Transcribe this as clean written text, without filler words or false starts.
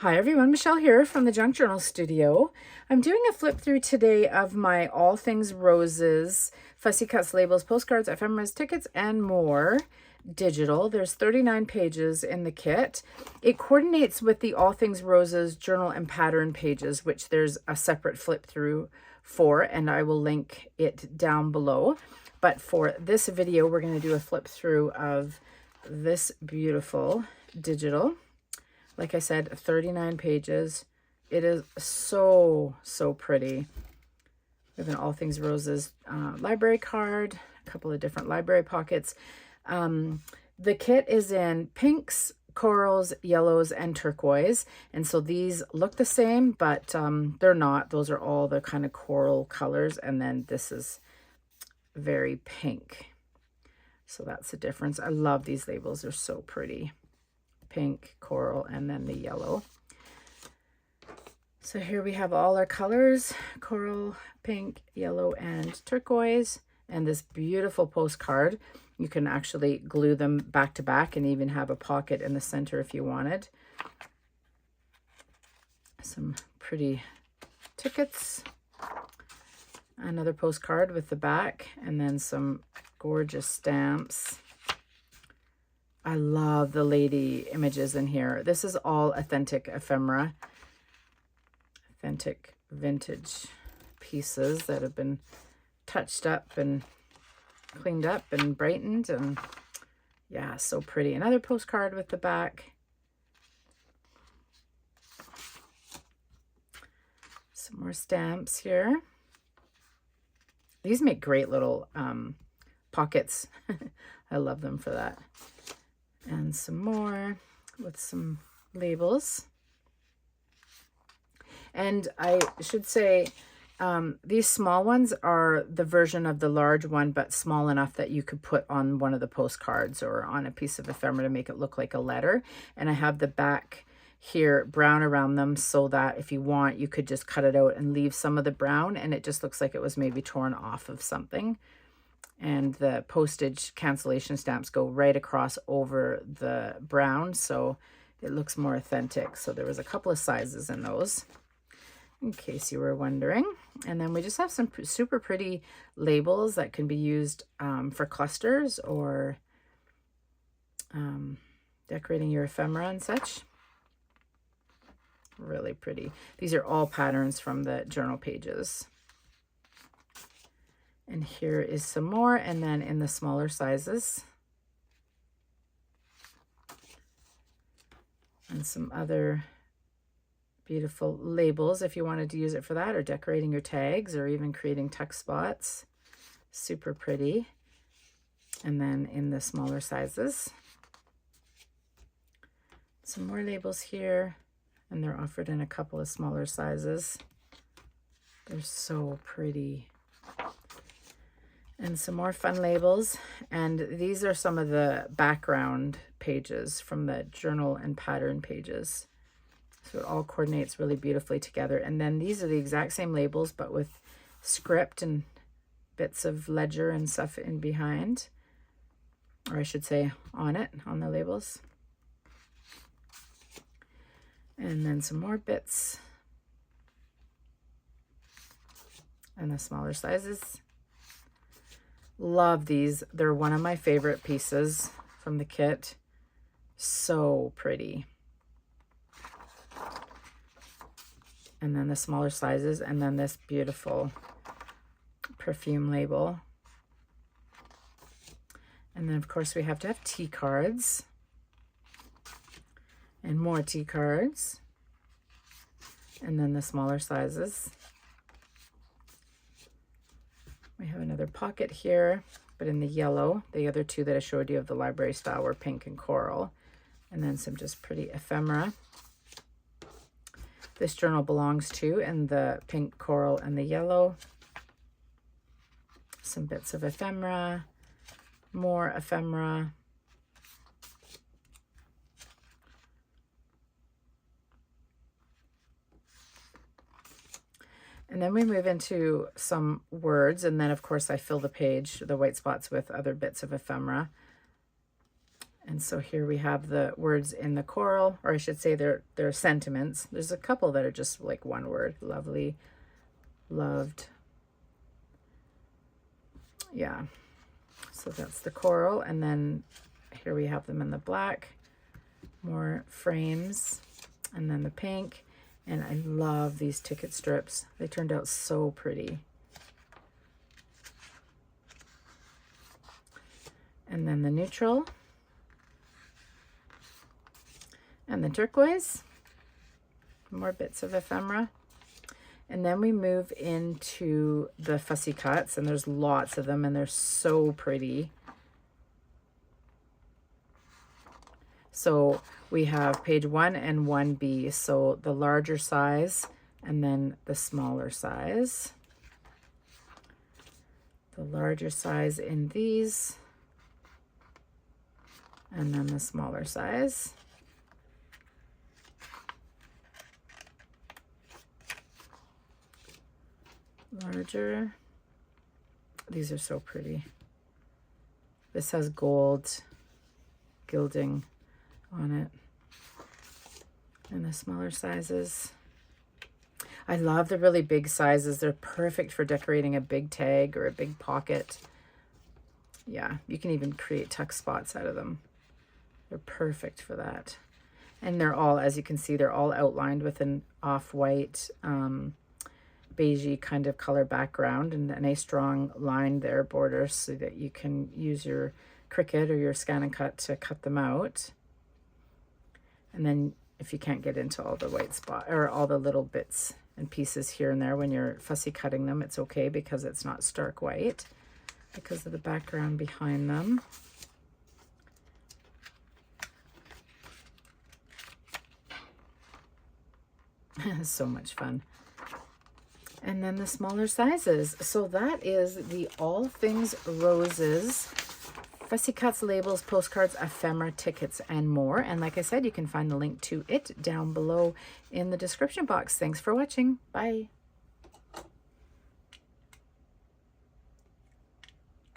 Hi everyone, Michelle here from the Junk Journal Studio. I'm doing a flip through today of my All Things Roses, Fussy Cuts, labels, postcards, ephemeras, tickets, and more digital. There's 39 pages in the kit. It coordinates with the All Things Roses journal and pattern pages, which there's a separate flip through for, and I will link it down below. But for this video, we're going to do a flip through of this beautiful digital. Like I said, 39 pages. It is so pretty. We have an All Things Roses library card, a couple of different library pockets. The kit is in pinks, corals, yellows, and turquoise. And so these look the same, but they're not. Those are all the kind of coral colors. And then this is very pink. So that's the difference. I love these labels. They're so pretty. Pink, coral, and then the yellow. So here we have all our colors: coral, pink, yellow, and turquoise. And this beautiful postcard. You can actually glue them back to back and even have a pocket in the center if you wanted. Some pretty tickets. Another postcard with the back, and then some gorgeous stamps. I love the lady images in here. This is all authentic ephemera, authentic vintage pieces that have been touched up and cleaned up and brightened, and yeah, so pretty. Another postcard with the back. Some more stamps here. These make great little pockets. I love them for that. And some more with some labels. And I should say, these small ones are the version of the large one, but small enough that you could put on one of the postcards or on a piece of ephemera to make it look like a letter. And I have the back here brown around them so that if you want, you could just cut it out and leave some of the brown, and it just looks like it was maybe torn off of something. And the postage cancellation stamps go right across over the brown, so it looks more authentic. So there was a couple of sizes in those, in case you were wondering. And then we just have some super pretty labels that can be used for clusters or decorating your ephemera and such. Really pretty. These are all patterns from the journal pages. And here is some more, and then in the smaller sizes. And some other beautiful labels if you wanted to use it for that, or decorating your tags, or even creating tuck spots. Super pretty. And then in the smaller sizes. Some more labels here, and they're offered in a couple of smaller sizes. They're so pretty. And some more fun labels. And these are some of the background pages from the journal and pattern pages. So it all coordinates really beautifully together. And then these are the exact same labels, but with script and bits of ledger and stuff in behind. Or I should say on it, on the labels. And then some more bits. And the smaller sizes. Love these. They're one of my favorite pieces from the kit. So pretty. And then the smaller sizes, and then this beautiful perfume label. And then of course we have to have tea cards. And more tea cards. And then the smaller sizes. We have another pocket here, but in the yellow. The other two that I showed you of the library style were pink and coral. And then some just pretty ephemera. This journal belongs to in the pink, coral, and the yellow. Some bits of ephemera, more ephemera. And then we move into some words, and then of course I fill the page, the white spots, with other bits of ephemera. And so here we have the words in the coral, or I should say they're sentiments. There's a couple that are just like one word. Lovely, loved. Yeah. So that's the coral. And then here we have them in the black. More frames. And then the pink. And I love these ticket strips. They turned out so pretty. And then the neutral. And the turquoise. More bits of ephemera. And then we move into the Fussy Cuts, and there's lots of them, and they're so pretty. So we have page 1 and 1B, so the larger size and then the smaller size. The larger size in these, and then the smaller size. Larger. These are so pretty. This has gold gilding on it. And the smaller sizes. I love the really big sizes. They're perfect for decorating a big tag or a big pocket. Yeah, you can even create tuck spots out of them. They're perfect for that. And they're all, as you can see, they're all outlined with an off-white beigey kind of color background and a nice strong line there, border, so that you can use your Cricut or your Scan and Cut to cut them out. And then if you can't get into all the white spot or all the little bits and pieces here and there when you're fussy cutting them, it's okay because it's not stark white because of the background behind them. So much fun. And then the smaller sizes. So that is the All Things Roses Fussy Cuts, labels, postcards, ephemera, tickets, and more. And like I said, you can find the link to it down below in the description box. Thanks for watching. Bye.